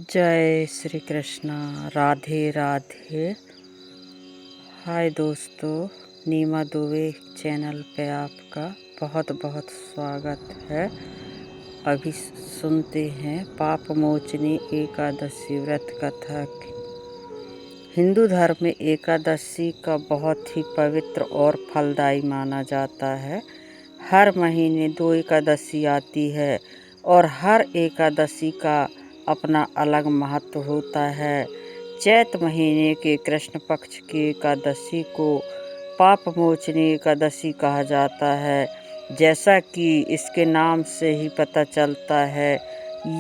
जय श्री कृष्णा। राधे राधे। हाय दोस्तों, नीमा दुबे चैनल पे आपका बहुत बहुत स्वागत है। अभी सुनते हैं पाप मोचनी एकादशी व्रत कथा की। हिंदू धर्म में एकादशी का बहुत ही पवित्र और फलदायी माना जाता है। हर महीने 2 एकादशी आती है और हर एकादशी का अपना अलग महत्व होता है। चैत महीने के कृष्ण पक्ष की एकादशी को पाप मोचनी एकादशी कहा जाता है। जैसा कि इसके नाम से ही पता चलता है,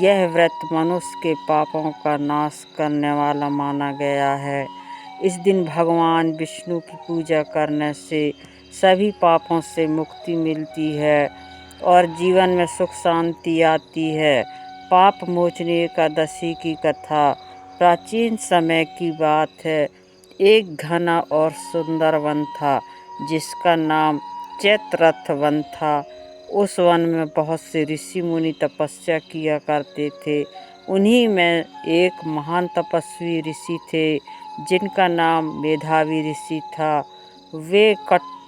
यह व्रत मनुष्य के पापों का नाश करने वाला माना गया है। इस दिन भगवान विष्णु की पूजा करने से सभी पापों से मुक्ति मिलती है और जीवन में सुख शांति आती है। पाप मोचनी एकादशी की कथा प्राचीन समय की बात है। एक घना और सुंदर वन था जिसका नाम चैत्ररथ वन था। उस वन में बहुत से ऋषि मुनि तपस्या किया करते थे। उन्हीं में एक महान तपस्वी ऋषि थे जिनका नाम मेधावी ऋषि था। वे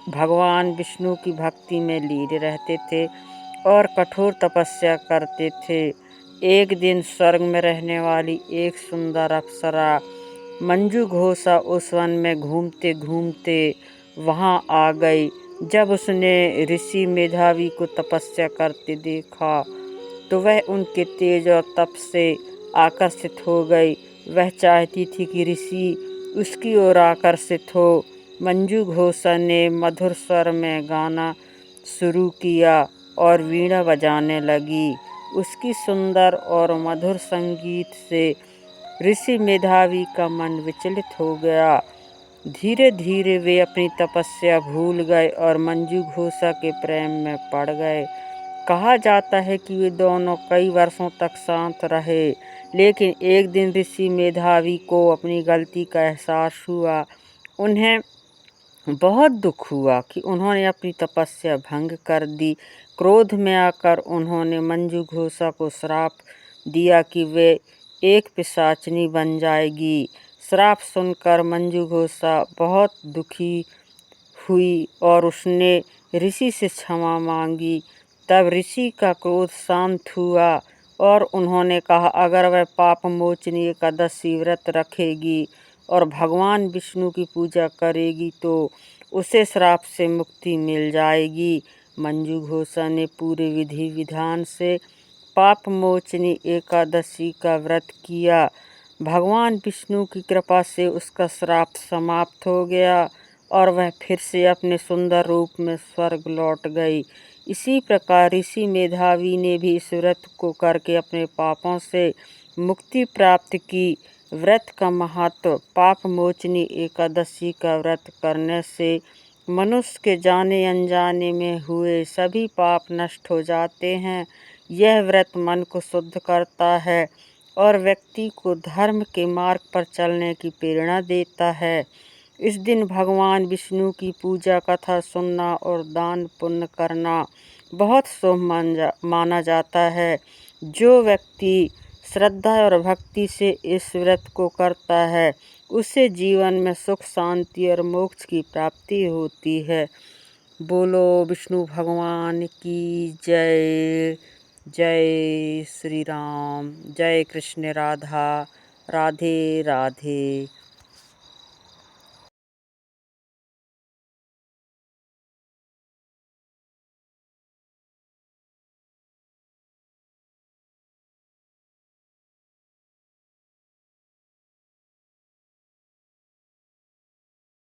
भगवान विष्णु की भक्ति में लीन रहते थे और कठोर तपस्या करते थे। एक दिन स्वर्ग में रहने वाली एक सुंदर अप्सरा मंजू घोषा उस वन में घूमते घूमते वहां आ गई। जब उसने ऋषि मेधावी को तपस्या करते देखा तो वह उनके तेज और तप से आकर्षित हो गई। वह चाहती थी कि ऋषि उसकी ओर आकर्षित हो। मंजू घोषा ने मधुर स्वर में गाना शुरू किया और वीणा बजाने लगी। उसकी सुंदर और मधुर संगीत से ऋषि मेधावी का मन विचलित हो गया। धीरे धीरे वे अपनी तपस्या भूल गए और मंजू घोषा के प्रेम में पड़ गए। कहा जाता है कि वे दोनों कई वर्षों तक शांत रहे, लेकिन एक दिन ऋषि मेधावी को अपनी गलती का एहसास हुआ। उन्हें बहुत दुख हुआ कि उन्होंने अपनी तपस्या भंग कर दी। क्रोध में आकर उन्होंने मंजू घोषा को श्राप दिया कि वे एक पिशाचिनी बन जाएगी। श्राप सुनकर मंजू घोषा बहुत दुखी हुई और उसने ऋषि से क्षमा मांगी। तब ऋषि का क्रोध शांत हुआ और उन्होंने कहा, अगर वह पाप मोचनी एकादशी व्रत रखेगी और भगवान विष्णु की पूजा करेगी तो उसे श्राप से मुक्ति मिल जाएगी। मंजू घोषा ने पूरे विधि विधान से पाप मोचनी एकादशी का व्रत किया। भगवान विष्णु की कृपा से उसका श्राप समाप्त हो गया और वह फिर से अपने सुंदर रूप में स्वर्ग लौट गई। इसी प्रकार ऋषि मेधावी ने भी इस व्रत को करके अपने पापों से मुक्ति प्राप्त की। व्रत का महत्व। पाप मोचनी एकादशी का व्रत करने से मनुष्य के जाने अनजाने में हुए सभी पाप नष्ट हो जाते हैं। यह व्रत मन को शुद्ध करता है और व्यक्ति को धर्म के मार्ग पर चलने की प्रेरणा देता है। इस दिन भगवान विष्णु की पूजा कथा सुनना और दान पुण्य करना बहुत शुभ माना जाता है। जो व्यक्ति श्रद्धा और भक्ति से इस व्रत को करता है उसे जीवन में सुख शांति और मोक्ष की प्राप्ति होती है। बोलो विष्णु भगवान की जय। जय श्री राम। जय कृष्ण राधा। राधे राधे।